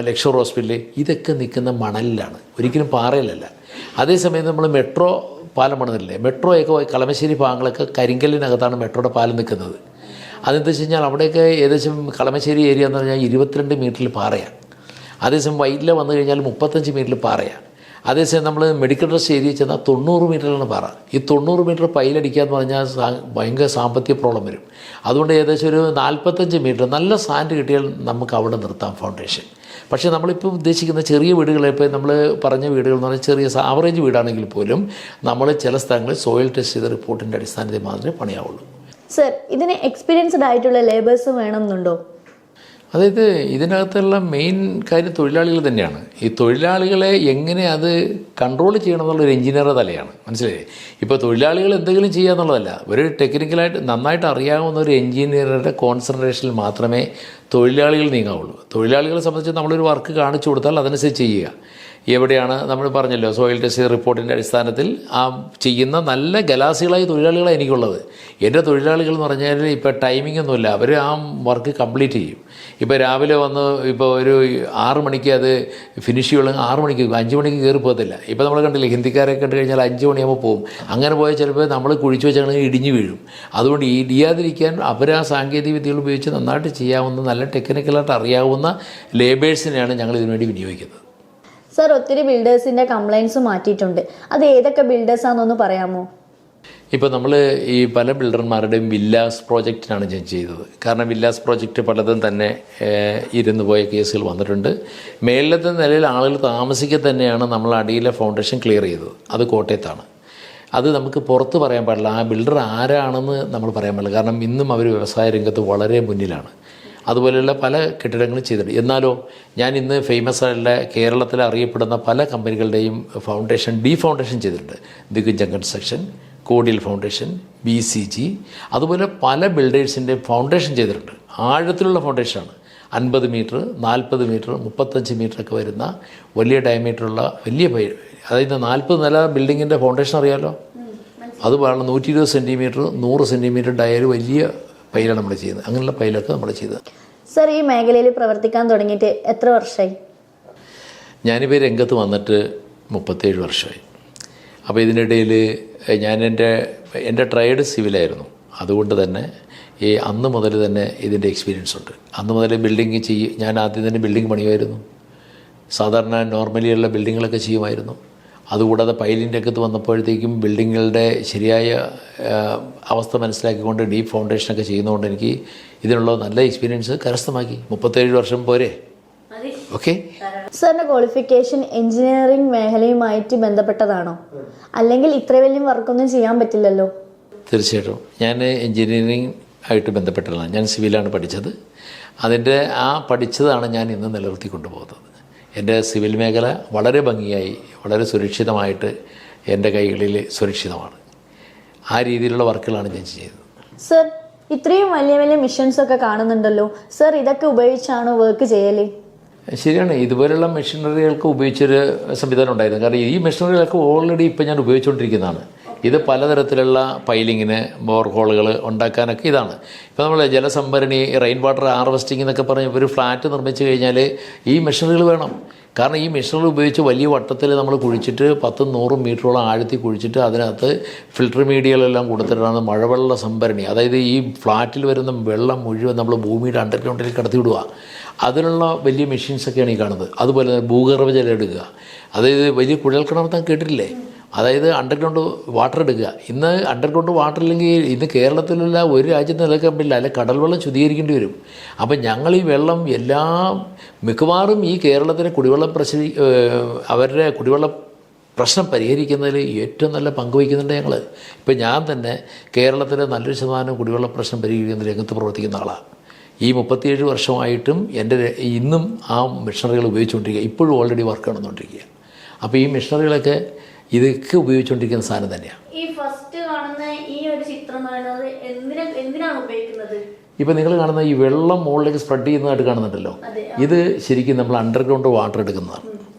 ലക്ഷർ ഹോസ്പിറ്റൽ, ഇതൊക്കെ നിൽക്കുന്ന മണലിലാണ്, ഒരിക്കലും പാറയിലല്ല. അതേസമയം നമ്മൾ മെട്രോ പാലം പണിതില്ലേ, മെട്രോയൊക്കെ കളമശ്ശേരി ഭാഗങ്ങളൊക്കെ കരിങ്കല്ലിനകത്താണ് മെട്രോയുടെ പാലം നിൽക്കുന്നത്. അതെന്താ വെച്ച് കഴിഞ്ഞാൽ അവിടെയൊക്കെ ഏകദേശം കളമശ്ശേരി ഏരിയ എന്ന് പറഞ്ഞാൽ 22 മീറ്ററിൽ പാറയാണ്. അതേസമയം വൈറ്റില വന്നു കഴിഞ്ഞാൽ 35 മീറ്ററിൽ പാറയാണ്. അതേസമയം നമ്മൾ മെഡിക്കൽ ട്രസ്റ്റ് ഏരിയ ചെന്നാൽ 90 മീറ്ററിലാണ് പാറ. ഈ 90 മീറ്റർ പൈലടിക്കുക എന്ന് പറഞ്ഞാൽ ഭയങ്കര സാമ്പത്തിക പ്രോബ്ലം വരും. അതുകൊണ്ട് ഏകദേശം ഒരു 45 മീറ്റർ നല്ല സാൻഡ് കിട്ടിയാൽ നമുക്ക് അവിടെ നിർത്താം ഫൗണ്ടേഷൻ. പക്ഷേ നമ്മളിപ്പോൾ ഉദ്ദേശിക്കുന്ന ചെറിയ വീടുകൾ, ഇപ്പോൾ നമ്മൾ പറഞ്ഞ വീടുകൾ എന്ന് പറഞ്ഞാൽ ചെറിയ ആവറേജ് വീടാണെങ്കിൽ പോലും നമ്മൾ ചില സ്ഥലങ്ങളിൽ സോയിൽ ടെസ്റ്റ് ചെയ്ത റിപ്പോർട്ടിൻ്റെ അടിസ്ഥാനത്തിൽ മാത്രമേ പണിയാവുള്ളൂ. സർ, ഇതിന് എക്സ്പീരിയൻസ്ഡ് ആയിട്ടുള്ള ലേബേഴ്സ് വേണമെന്നുണ്ടോ? അതായത് ഇതിനകത്തുള്ള മെയിൻ കാര്യം തൊഴിലാളികൾ തന്നെയാണ്. ഈ തൊഴിലാളികളെ എങ്ങനെ അത് കൺട്രോൾ ചെയ്യണം എന്നുള്ളൊരു എഞ്ചിനീയറുടെ തലയാണ്, മനസ്സിലായില്ലേ? ഇപ്പോൾ തൊഴിലാളികൾ എന്തെങ്കിലും ചെയ്യുക എന്നുള്ളതല്ല, ഒരു ടെക്നിക്കലായിട്ട് നന്നായിട്ട് അറിയാവുന്ന ഒരു എഞ്ചിനീയറുടെ കോൺസെൻട്രേഷനിൽ മാത്രമേ തൊഴിലാളികൾ നീങ്ങാവുള്ളൂ. തൊഴിലാളികളെ സംബന്ധിച്ച് നമ്മളൊരു വർക്ക് കാണിച്ചു കൊടുത്താൽ അതനുസരിച്ച് ചെയ്യുക. എവിടെയാണ് നമ്മൾ പറഞ്ഞല്ലോ സോയിൽ ടെസ്റ്റ് റിപ്പോർട്ടിൻ്റെ അടിസ്ഥാനത്തിൽ ആ ചെയ്യുന്ന നല്ല ഗലാസികളായ തൊഴിലാളികളാണ് എനിക്കുള്ളത്. എൻ്റെ തൊഴിലാളികൾ എന്ന് പറഞ്ഞാൽ ഇപ്പോൾ ടൈമിംഗ് ഒന്നുമില്ല, അവർ ആ വർക്ക് കംപ്ലീറ്റ് ചെയ്യും. ഇപ്പോൾ രാവിലെ വന്ന് ഇപ്പോൾ ഒരു 6 മണിക്ക് അത് ഫിനിഷ് ചെയ്യുകയുള്ളെങ്കിൽ 6 മണിക്ക് 5 മണിക്ക് കയറി പോകത്തില്ല. ഇപ്പോൾ നമ്മൾ കണ്ടില്ലേ ഹിന്ദിക്കാരെ കണ്ടു കഴിഞ്ഞാൽ 5 മണിയാകുമ്പോൾ പോകും. അങ്ങനെ പോയാൽ ചിലപ്പോൾ നമ്മൾ കുഴിച്ചു വെച്ചാണെങ്കിൽ ഇടിഞ്ഞു വീഴും. അതുകൊണ്ട് ഇടിയാതിരിക്കാൻ അവർ ആ സാങ്കേതിക വിദ്യകൾ ഉപയോഗിച്ച് നന്നായിട്ട് ചെയ്യാവുന്ന നല്ല ടെക്നിക്കലായിട്ട് അറിയാവുന്ന ലേബേഴ്സിനെയാണ് ഞങ്ങൾ ഇതിനുവേണ്ടി വിനിയോഗിക്കുന്നത്. സർ, ഒത്തിരി ബിൽഡേഴ്സിൻ്റെ കംപ്ലയിൻസ് മാറ്റിയിട്ടുണ്ട്. അത് ഏതൊക്കെ ബിൽഡേഴ്സാണെന്നൊന്ന് പറയാമോ? ഇപ്പോൾ നമ്മൾ ഈ പല ബിൽഡർമാരുടെയും വില്ലാസ് പ്രോജക്റ്റിനാണ് ഞാൻ ചെയ്തത്. കാരണം വില്ലാസ് പ്രോജക്റ്റ് പലതും തന്നെ ഇരുന്ന് പോയ കേസുകൾ വന്നിട്ടുണ്ട്. മേളിലത്തെ നിലയിൽ ആളുകൾ താമസിക്കുക തന്നെയാണ് നമ്മൾ അടിയിലെ ഫൗണ്ടേഷൻ ക്ലിയർ ചെയ്തത്. അത് കോട്ടയത്താണ്. അത് നമുക്ക് പുറത്ത് പറയാൻ പാടില്ല, ആ ബിൽഡർ ആരാണെന്ന് നമ്മൾ പറയാൻ പാടില്ല. കാരണം ഇന്നും അവർ വ്യവസായ രംഗത്ത് വളരെ മുന്നിലാണ്. അതുപോലെയുള്ള പല കെട്ടിടങ്ങളും ചെയ്തിട്ടുണ്ട്. എന്നാലോ ഞാൻ ഇന്ന് ഫേമസ് ആയിട്ടുള്ള കേരളത്തിൽ അറിയപ്പെടുന്ന പല കമ്പനികളുടെയും ഫൗണ്ടേഷൻ ഫൗണ്ടേഷൻ ചെയ്തിട്ടുണ്ട്. ദിഗുജ കൺസ്ട്രക്ഷൻ, കോഡിയൽ ഫൗണ്ടേഷൻ, BCG, അതുപോലെ പല ബിൽഡേഴ്സിൻ്റെ ഫൗണ്ടേഷൻ ചെയ്തിട്ടുണ്ട്. ആഴത്തിലുള്ള ഫൗണ്ടേഷനാണ്. 50 മീറ്റർ, 40 മീറ്റർ, 35 മീറ്ററൊക്കെ വരുന്ന വലിയ ഡയമീറ്ററുള്ള വലിയ അതായത് 40 നില ബിൽഡിങ്ങിൻ്റെ ഫൗണ്ടേഷൻ അറിയാമല്ലോ, അത് വേണം. 120 സെൻറ്റിമീറ്റർ, 100 സെൻറ്റിമീറ്റർ ഡയർ വലിയ പൈലാണ് നമ്മൾ ചെയ്യുന്നത്. അങ്ങനെയുള്ള പൈലൊക്കെ നമ്മൾ ചെയ്തത്. സർ, ഈ മേഖലയിൽ പ്രവർത്തിക്കാൻ തുടങ്ങിയിട്ട് എത്ര വർഷമായി? ഞാനിപ്പോൾ രംഗത്ത് വന്നിട്ട് 37 വർഷമായി. അപ്പോൾ ഇതിനിടയിൽ ഞാൻ എൻ്റെ ട്രേഡ് സിവിലായിരുന്നു. അതുകൊണ്ട് തന്നെ ഈ അന്ന് മുതൽ തന്നെ ഇതിൻ്റെ എക്സ്പീരിയൻസ് ഉണ്ട്. അന്ന് മുതൽ ബിൽഡിങ് ഞാൻ ആദ്യം തന്നെ ബിൽഡിംഗ് പണിയുമായിരുന്നു. സാധാരണ നോർമലിയുള്ള ബിൽഡിങ്ങുകളൊക്കെ ചെയ്യുമായിരുന്നു. അതുകൂടാതെ പൈലിൻ്റെ അകത്ത് വന്നപ്പോഴത്തേക്കും ബിൽഡിങ്ങുകളുടെ ശരിയായ അവസ്ഥ മനസ്സിലാക്കിക്കൊണ്ട് ഡീപ്പ് ഫൗണ്ടേഷനൊക്കെ ചെയ്യുന്നതുകൊണ്ട് എനിക്ക് ഇതിനുള്ള നല്ല എക്സ്പീരിയൻസ് കരസ്ഥമാക്കി. 37 വർഷം പോരെ? ഓക്കെ. സാറിൻ്റെ ക്വാളിഫിക്കേഷൻ എഞ്ചിനീയറിംഗ് മേഖലയുമായിട്ട് ബന്ധപ്പെട്ടതാണോ? അല്ലെങ്കിൽ ഇത്ര വലിയ വർക്കൊന്നും ചെയ്യാൻ പറ്റില്ലല്ലോ. തീർച്ചയായിട്ടും ഞാൻ എഞ്ചിനീയറിംഗ് ആയിട്ട് ബന്ധപ്പെട്ടതാണ്. ഞാൻ സിവിലാണ് പഠിച്ചത്. അതിൻ്റെ ആ പഠിച്ചതാണ് ഞാൻ ഇന്ന് നിലനിർത്തി കൊണ്ടുപോകുന്നത്. എൻ്റെ സിവിൽ മേഖല വളരെ ഭംഗിയായി വളരെ സുരക്ഷിതമായിട്ട് എൻ്റെ കൈകളിൽ സുരക്ഷിതമാണ്. ആ രീതിയിലുള്ള വർക്കുകളാണ് ഞാൻ ചെയ്യുന്നത്. സർ, ഇത്രയും വലിയ വലിയ മിഷൻസ് ഒക്കെ കാണുന്നുണ്ടല്ലോ സർ, ഇതൊക്കെ ഉപയോഗിച്ചാണോ വർക്ക് ചെയ്യല്? ശരിയാണ്, ഇതുപോലുള്ള മെഷീനറികൾക്ക് ഉപയോഗിച്ചൊരു സംവിധാനം ഉണ്ടായിരുന്നു. കാരണം ഈ മെഷീനറികളൊക്കെ ഓൾറെഡി ഇപ്പം ഞാൻ ഉപയോഗിച്ചുകൊണ്ടിരിക്കുന്നതാണ്. ഇത് പലതരത്തിലുള്ള പൈലിങ്ങിന് ബോർഹോളുകൾ ഉണ്ടാക്കാനൊക്കെ ഇതാണ്. ഇപ്പോൾ നമ്മൾ ജലസംഭരണി, റെയിൻ വാട്ടർ ഹാർവെസ്റ്റിംഗ് എന്നൊക്കെ പറഞ്ഞ് ഒരു ഫ്ലാറ്റ് നിർമ്മിച്ചു കഴിഞ്ഞാൽ ഈ മെഷീനറികൾ വേണം. കാരണം ഈ മെഷീനറി ഉപയോഗിച്ച് വലിയ വട്ടത്തിൽ നമ്മൾ കുഴിച്ചിട്ട് 10-100 മീറ്ററോളം ആഴത്തിൽ കുഴിച്ചിട്ട് അതിനകത്ത് ഫിൽട്ടർ മീഡിയകളെല്ലാം കൊടുത്തിട്ടാണ് മഴവെള്ള സംഭരണി, അതായത് ഈ ഫ്ലാറ്റിൽ വരുന്ന വെള്ളം മുഴുവൻ നമ്മൾ ഭൂമിയുടെ അണ്ടർഗ്രൗണ്ടിൽ കടത്തി വിടുക. അതിനുള്ള വലിയ മെഷീൻസൊക്കെയാണ് ഈ കാണുന്നത്. അതുപോലെ തന്നെ ഭൂഗർഭജലം എടുക്കുക, അതായത് വലിയ കുഴൽക്കിണർ താൻ കേട്ടിട്ടില്ലേ, അതായത് അണ്ടർഗ്രൗണ്ട് വാട്ടർ എടുക്കുക. ഇന്ന് അണ്ടർഗ്രൗണ്ട് വാട്ടർ ഇല്ലെങ്കിൽ ഇന്ന് കേരളത്തിലുള്ള ഒരു രാജ്യത്ത് നിലനിൽക്കാൻ പറ്റില്ല, അല്ലെ കടൽ വെള്ളം ശുദ്ധീകരിക്കേണ്ടി വരും. അപ്പം ഞങ്ങൾ ഈ വെള്ളം മിക്കവാറും ഈ കേരളത്തിന് അവരുടെ കുടിവെള്ള പ്രശ്നം പരിഹരിക്കുന്നതിൽ ഏറ്റവും നല്ല പങ്ക് വഹിക്കുന്നുണ്ട് ഞങ്ങൾ. ഇപ്പം ഞാൻ തന്നെ കേരളത്തിലെ നല്ലൊരു ശതമാനം കുടിവെള്ള പ്രശ്നം പരിഹരിക്കുന്ന രംഗത്ത് പ്രവർത്തിക്കുന്ന ആളാണ്. ഈ 37 വർഷമായിട്ടും ഇന്നും ആ മെഷീനറികൾ ഉപയോഗിച്ചുകൊണ്ടിരിക്കുക, ഇപ്പോഴും ഓൾറെഡി വർക്ക് നടന്നുകൊണ്ടിരിക്കുക. അപ്പോൾ ഈ മെഷീനറികളൊക്കെ ഇതൊക്കെ ഉപയോഗിച്ചുകൊണ്ടിരിക്കുന്ന സാധനം തന്നെയാണ്. ഈ ഫസ്റ്റ് കാണുന്ന ഈ ഒരു ചിത്രം എന്തിനാണ് ഉപയോഗിക്കുന്നത്? ഇപ്പം നിങ്ങൾ കാണുന്ന ഈ വെള്ളം മുകളിലേക്ക് സ്പ്രെഡ് ചെയ്യുന്നതായിട്ട് കാണുന്നുണ്ടല്ലോ, ഇത് ശരിക്കും നമ്മൾ അണ്ടർഗ്രൗണ്ട് വാട്ടർ എടുക്കുന്നതാണ്.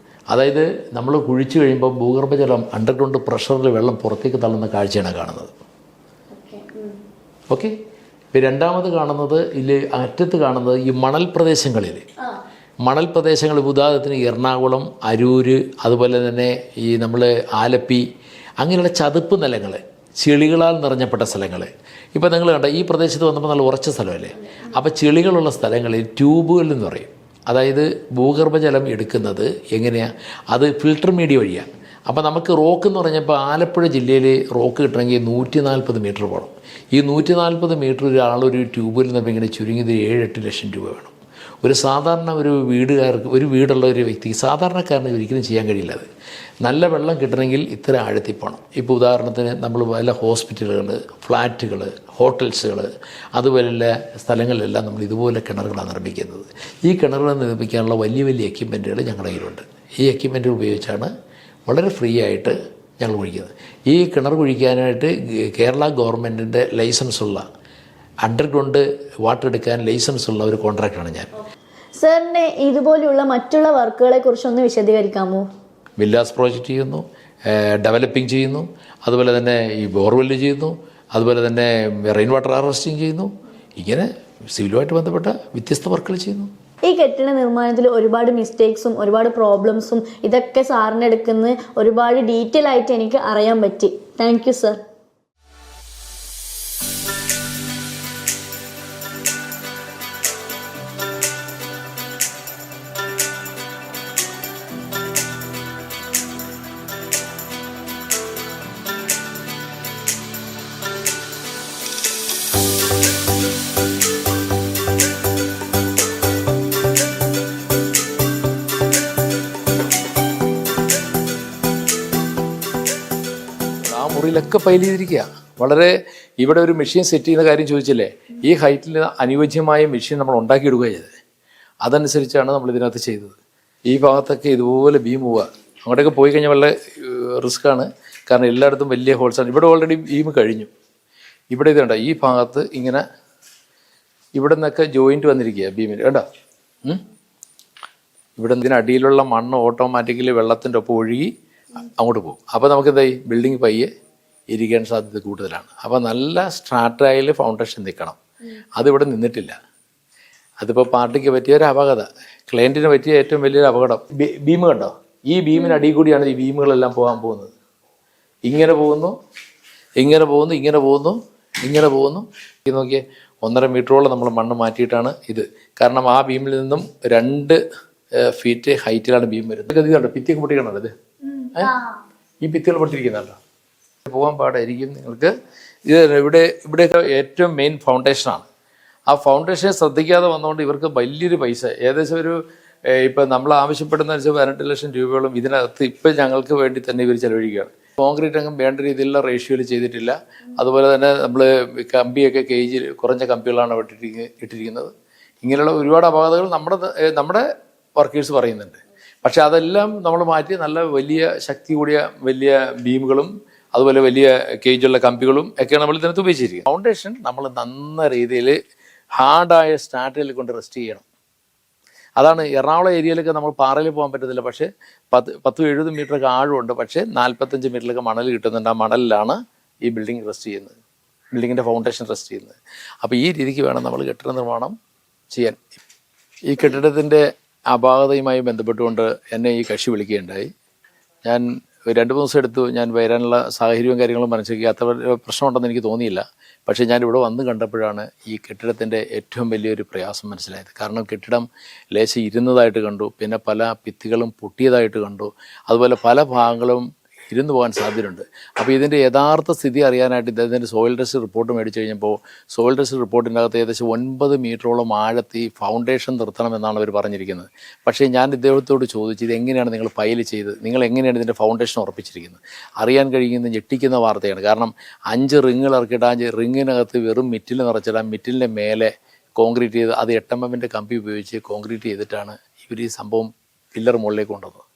അതായത് നമ്മൾ കുഴിച്ചു കഴിയുമ്പോൾ ഭൂഗർഭജലം അണ്ടർഗ്രൗണ്ട് പ്രഷറിൽ വെള്ളം പുറത്തേക്ക് തള്ളുന്ന കാഴ്ചയാണ് കാണുന്നത്. ഓക്കെ. ഇപ്പം രണ്ടാമത് കാണുന്നത് അറ്റത്ത് കാണുന്നത് ഈ മണൽ പ്രദേശങ്ങളിൽ ഉദാഹരണത്തിന് എറണാകുളം, അരൂര്, അതുപോലെ തന്നെ ഈ നമ്മൾ ആലപ്പി, അങ്ങനെയുള്ള ചതുപ്പ് നിലങ്ങൾ, ചെളികളാൽ നിറഞ്ഞപ്പെട്ട സ്ഥലങ്ങൾ. ഇപ്പം നിങ്ങൾ കണ്ട ഈ പ്രദേശത്ത് വന്നപ്പോൾ നല്ല ഉറച്ച സ്ഥലമല്ലേ, അപ്പോൾ ചെളികളുള്ള സ്ഥലങ്ങളിൽ ട്യൂബുകൾ എന്ന് പറയും. അതായത് ഭൂഗർഭജലം എടുക്കുന്നത് എങ്ങനെയാണ്, അത് ഫിൽട്ടർ മീഡിയ വഴിയാണ്. അപ്പോൾ നമുക്ക് റോക്ക് എന്ന് പറഞ്ഞപ്പോൾ ആലപ്പുഴ ജില്ലയിൽ റോക്ക് കിട്ടണമെങ്കിൽ 140 മീറ്റർ പോകണം. ഈ 140 മീറ്റർ ഒരാളൊരു ട്യൂബിൽ നിന്ന് ഇങ്ങനെ ചുരുങ്ങിയത് 7-8 ലക്ഷം രൂപ വേണം. ഒരു സാധാരണ ഒരു വീടുള്ള ഒരു വ്യക്തിക്ക്, സാധാരണക്കാരന് ഒരിക്കലും ചെയ്യാൻ കഴിയില്ല. അത് നല്ല വെള്ളം കിട്ടണമെങ്കിൽ ഇത്ര ആഴത്തിൽ പോകണം. ഇപ്പോൾ ഉദാഹരണത്തിന് നമ്മൾ പല ഹോസ്പിറ്റലുകൾ, ഫ്ലാറ്റുകൾ, ഹോട്ടൽസുകൾ, അതുപോലെയുള്ള സ്ഥലങ്ങളിലെല്ലാം നമ്മൾ ഇതുപോലെ കിണറുകളാണ് നിർമ്മിക്കുന്നത്. ഈ കിണറുകൾ നിർമ്മിക്കാനുള്ള വലിയ വലിയ എക്യുപ്മെൻറ്റുകൾ ഞങ്ങളുടെ കയ്യിലുണ്ട്. ഈ എക്യുപ്മെൻറ്റുകൾ ഉപയോഗിച്ചാണ് വളരെ ഫ്രീ ആയിട്ട് ഞങ്ങൾ കുഴിക്കുന്നത്. ഈ കിണർ കുഴിക്കാനായിട്ട് കേരള ഗവൺമെൻറ്റിൻ്റെ ലൈസൻസുള്ള, അണ്ടർഗ്രൗണ്ട് വാട്ടർ എടുക്കാൻ ലൈസൻസ് ഉള്ള ഒരു കോൺട്രാക്ടറാണ് ഞാൻ. സാറിൻ്റെ ഇതുപോലെയുള്ള മറ്റുള്ള വർക്കുകളെ കുറിച്ചൊന്ന് വിശദീകരിക്കാമോ? വില്ലാസ് പ്രോജക്റ്റ് ചെയ്യുന്നു, ഡെവലപ്പിംഗ് ചെയ്യുന്നു, അതുപോലെ തന്നെ ഈ ബോർവെല്ല് ചെയ്യുന്നു, അതുപോലെ തന്നെ റെയിൻ വാട്ടർ ഹാർവെസ്റ്റിംഗ് ചെയ്യുന്നു. ഇങ്ങനെ സിവിലുമായിട്ട് ബന്ധപ്പെട്ട വ്യത്യസ്ത വർക്കുകൾ ചെയ്യുന്നു. ഈ കെട്ടിട നിർമ്മാണത്തിൽ ഒരുപാട് മിസ്റ്റേക്സും ഒരുപാട് പ്രോബ്ലംസും ഇതൊക്കെ സാറിൻ്റെ അടുക്കുന്ന ഒരുപാട് ഡീറ്റെയിൽ ആയിട്ട് എനിക്ക് അറിയാൻ പറ്റി. Thank you sir. മുറിയിലൊക്കെ ഫയൽ ചെയ്തിരിക്കുക. വളരെ ഇവിടെ ഒരു മെഷീൻ സെറ്റ് ചെയ്യുന്ന കാര്യം ചോദിച്ചില്ലേ, ഈ ഹൈറ്റിൽ അനുയോജ്യമായ മെഷീൻ നമ്മൾ ഉണ്ടാക്കിയെടുക്കുക ചെയ്തത്. അതനുസരിച്ചാണ് നമ്മൾ ഇതിനകത്ത് ചെയ്തത്. ഈ ഭാഗത്തൊക്കെ ഇതുപോലെ ബീം പോവുക, അങ്ങോട്ടൊക്കെ പോയി കഴിഞ്ഞാൽ വളരെ റിസ്ക്കാണ്. കാരണം എല്ലായിടത്തും വലിയ ഹോൾസാണ്. ഇവിടെ ഓൾറെഡി ബീം കഴിഞ്ഞു. ഇവിടെ ഇതുണ്ട്, ഈ ഭാഗത്ത് ഇങ്ങനെ ഇവിടെ നിന്നൊക്കെ ജോയിൻറ്റ് വന്നിരിക്കുക ബീമിന്, കേട്ടോ. ഇവിടെ ഇതിനടിയിലുള്ള മണ്ണ് ഓട്ടോമാറ്റിക്കലി വെള്ളത്തിൻ്റെ ഒപ്പം ഒഴുകി അങ്ങോട്ട് പോകും. അപ്പോൾ നമുക്കെന്തായി ബിൽഡിംഗ് പയ്യെ ഇരിക്കാൻ സാധ്യത കൂടുതലാണ്. അപ്പോൾ നല്ല സ്ട്രാറ്റയിൽ ഫൗണ്ടേഷൻ നിൽക്കണം. അതിവിടെ നിന്നിട്ടില്ല. അതിപ്പോൾ പാർട്ടിക്ക് പറ്റിയ ഒരു അപകട, ക്ലയൻറ്റിന് പറ്റിയ ഏറ്റവും വലിയൊരു അപകടം. ബീം കണ്ടോ, ഈ ബീമിന് അടിയിൽ കൂടിയാണ് ഈ ബീമുകളെല്ലാം പോകാൻ പോകുന്നത്. ഇങ്ങനെ പോകുന്നു, ഇങ്ങനെ പോകുന്നു, ഇങ്ങനെ പോകുന്നു, ഇങ്ങനെ പോകുന്നു. ഇത് നോക്കിയേ, 1.5 മീറ്ററോളം നമ്മൾ മണ്ണ് മാറ്റിയിട്ടാണ് ഇത്. കാരണം ആ ബീമിൽ നിന്നും 2 ഫീറ്റ് ഹൈറ്റിലാണ് ബീം വരുന്നത്. ഇത് കണ്ടോ, ഭിത്തിയൊക്കെ പൊട്ടിക്കണോ, ഇത് ഈ ഭിത്തികൾ പൊട്ടിയിരിക്കുന്നുണ്ടോ, പോകാൻ പാടായിരിക്കും നിങ്ങൾക്ക്. ഇത് ഇവിടെയൊക്കെ ഏറ്റവും മെയിൻ ഫൗണ്ടേഷനാണ്. ആ ഫൗണ്ടേഷൻ ശ്രദ്ധിക്കാതെ വന്നുകൊണ്ട് ഇവർക്ക് വലിയൊരു പൈസ, ഏകദേശം ഒരു ഇപ്പം നമ്മൾ ആവശ്യപ്പെടുന്ന 18 ലക്ഷം രൂപയോളം ഇതിനകത്ത് ഇപ്പം ഞങ്ങൾക്ക് വേണ്ടി തന്നെ ഇവർ ചെലവഴിക്കുകയാണ്. കോൺക്രീറ്റ് അങ്ങ് വേണ്ട രീതിയിലുള്ള റേഷ്യോയിൽ ചെയ്തിട്ടില്ല. അതുപോലെ തന്നെ നമ്മൾ കമ്പിയൊക്കെ കേജിൽ കുറഞ്ഞ കമ്പികളാണ് ഇട്ടിരിക്കുന്നത്. ഇങ്ങനെയുള്ള ഒരുപാട് അപകടങ്ങൾ നമ്മുടെ വർക്കേഴ്സ് പറയുന്നുണ്ട്. പക്ഷെ അതെല്ലാം നമ്മൾ മാറ്റി നല്ല വലിയ ശക്തി കൂടിയ വലിയ ബീമുകളും അതുപോലെ വലിയ കേജുള്ള കമ്പികളും ഒക്കെയാണ് നമ്മൾ ഇതിനകത്ത് ഉപയോഗിച്ചിരിക്കുന്നത്. ഫൗണ്ടേഷൻ നമ്മൾ നന്ന രീതിയിൽ ഹാർഡായ സ്റ്റാർട്ടിൽ കൊണ്ട് റെസ്റ്റ് ചെയ്യണം. അതാണ് എറണാകുളം ഏരിയയിലൊക്കെ നമ്മൾ പാറയിൽ പോകാൻ പറ്റത്തില്ല, പക്ഷേ 10-70 മീറ്ററൊക്കെ ആഴമുണ്ട്, പക്ഷേ 45 മീറ്ററിലൊക്കെ മണൽ കിട്ടുന്നുണ്ട്. ആ മണലിലാണ് ഈ ബിൽഡിംഗ് റെസ്റ്റ് ചെയ്യുന്നത്, ബിൽഡിങ്ങിൻ്റെ ഫൗണ്ടേഷൻ റെസ്റ്റ് ചെയ്യുന്നത്. അപ്പോൾ ഈ രീതിക്ക് വേണം നമ്മൾ കെട്ടിട നിർമ്മാണം ചെയ്യാൻ. ഈ കെട്ടിടത്തിൻ്റെ അപാകതയുമായി ബന്ധപ്പെട്ടുകൊണ്ട് എന്നെ ഈ കക്ഷി വിളിക്കുകയുണ്ടായി. ഞാൻ 2-3 ദിവസം എടുത്തു ഞാൻ വരാനുള്ള സാഹചര്യവും കാര്യങ്ങളും മനസ്സിലാക്കി. അത്ര പ്രശ്നമുണ്ടെന്ന് എനിക്ക് തോന്നിയില്ല. പക്ഷേ ഞാനിവിടെ വന്ന് കണ്ടപ്പോഴാണ് ഈ കെട്ടിടത്തിൻ്റെ ഏറ്റവും വലിയൊരു പ്രയാസം മനസ്സിലായത്. കാരണം കെട്ടിടം ലേശം ഇരുന്നതായിട്ട് കണ്ടു, പിന്നെ പല ഭിത്തികളും പൊട്ടിയതായിട്ട് കണ്ടു, അതുപോലെ പല ഭാഗങ്ങളും ഇരുന്ന് പോകാൻ സാധ്യതയുണ്ട്. അപ്പോൾ ഇതിൻ്റെ യഥാർത്ഥ സ്ഥിതി അറിയാനായിട്ട് ഇദ്ദേഹത്തിൻ്റെ സോയിൽ ടെസ്റ്റ് റിപ്പോർട്ട് മേടിച്ച് കഴിഞ്ഞപ്പോൾ സോയിൽ ടെസ്റ്റ് റിപ്പോർട്ടിൻ്റെ അകത്ത് ഏകദേശം 9 മീറ്ററോളം ആഴത്തി ഫൗണ്ടേഷൻ നിർത്തണമെന്നാണ് അവർ പറഞ്ഞിരിക്കുന്നത്. പക്ഷേ ഞാൻ ഇദ്ദേഹത്തോട് ചോദിച്ചു, ഇത് എങ്ങനെയാണ് നിങ്ങൾ ഫയൽ ചെയ്ത്, നിങ്ങൾ എങ്ങനെയാണ് ഇതിൻ്റെ ഫൗണ്ടേഷൻ ഉറപ്പിച്ചിരിക്കുന്നത്? അറിയാൻ കഴിയുന്ന ഞെട്ടിക്കുന്ന വാർത്തയാണ്. കാരണം 5 റിങ്ങുകൾ ഇറക്കിയിട്ട് ആ റിങ്ങിനകത്ത് വെറും മിറ്റിൽ നിറച്ചിടാൻ, മിറ്റിലിൻ്റെ മേലെ കോൺക്രീറ്റ് ചെയ്ത് അത് 8 mm കമ്പി ഉപയോഗിച്ച് കോൺക്രീറ്റ് ചെയ്തിട്ടാണ് ഇവർ ഈ സംഭവം പില്ലർ മുകളിലേക്ക് കൊണ്ടുവന്നത്.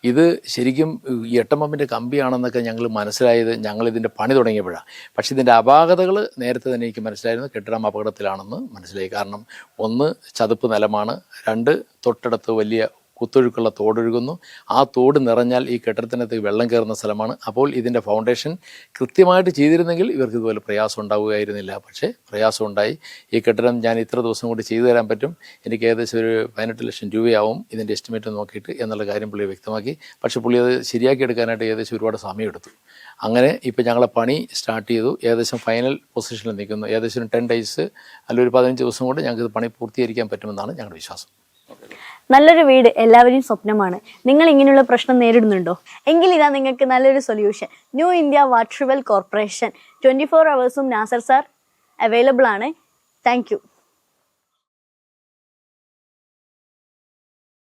ഇത് ശരിക്കും 8 mm കമ്പിയാണെന്നൊക്കെ ഞങ്ങൾ മനസ്സിലായത് ഞങ്ങളിതിൻ്റെ പണി തുടങ്ങിയപ്പോഴാണ്. പക്ഷേ ഇതിൻ്റെ അപാകതകൾ നേരത്തെ തന്നെ എനിക്ക് മനസ്സിലായിരുന്നു. കെട്ടിടം അപകടത്തിലാണെന്ന് മനസ്സിലായി. കാരണം 1 ചതുപ്പ് നിലമാണ്, 2 തൊട്ടടുത്ത് വലിയ കുത്തൊഴുക്കുള്ള തോടൊഴുകുന്നു. ആ തോട് നിറഞ്ഞാൽ ഈ കെട്ടിടത്തിനകത്ത് വെള്ളം കയറുന്ന സ്ഥലമാണ്. അപ്പോൾ ഇതിൻ്റെ ഫൗണ്ടേഷൻ കൃത്യമായിട്ട് ചെയ്തിരുന്നെങ്കിൽ ഇവർക്ക് ഇതുപോലെ പ്രയാസം ഉണ്ടാവുകയായിരുന്നില്ല. പക്ഷേ പ്രയാസം ഉണ്ടായി. ഈ കെട്ടിടം ഞാൻ ഇത്ര ദിവസം കൊണ്ട് ചെയ്തു തരാൻ പറ്റും, എനിക്ക് ഏകദേശം ഒരു 18 ലക്ഷം രൂപയാവും ഇതിൻ്റെ എസ്റ്റിമേറ്റ് നോക്കിയിട്ട് എന്നുള്ള കാര്യം പുള്ളി വ്യക്തമാക്കി. പക്ഷേ പുള്ളി അത് ശരിയാക്കി എടുക്കാനായിട്ട് ഏകദേശം ഒരുപാട് സമയമെടുത്തു. അങ്ങനെ ഇപ്പോൾ ഞങ്ങളെ പണി സ്റ്റാർട്ട് ചെയ്തു. ഏകദേശം ഫൈനൽ പൊസിഷനിൽ നിൽക്കുന്നു. ഏകദേശം ഒരു 10 days അല്ലെങ്കിൽ ഒരു 15 ദിവസം കൊണ്ട് ഞങ്ങൾക്ക് പണി പൂർത്തീകരിക്കാൻ പറ്റുമെന്നാണ് ഞങ്ങളുടെ വിശ്വാസം. നല്ലൊരു വീട് എല്ലാവരെയും സ്വപ്നമാണ്. നിങ്ങൾ ഇങ്ങനെയുള്ള പ്രശ്നം നേരിടുന്നുണ്ടോ? എങ്കിൽ ഇതാ നിങ്ങൾക്ക് നല്ലൊരു solution. New India water well corporation 24 hours Nasar sir available ആണ്. Thank U.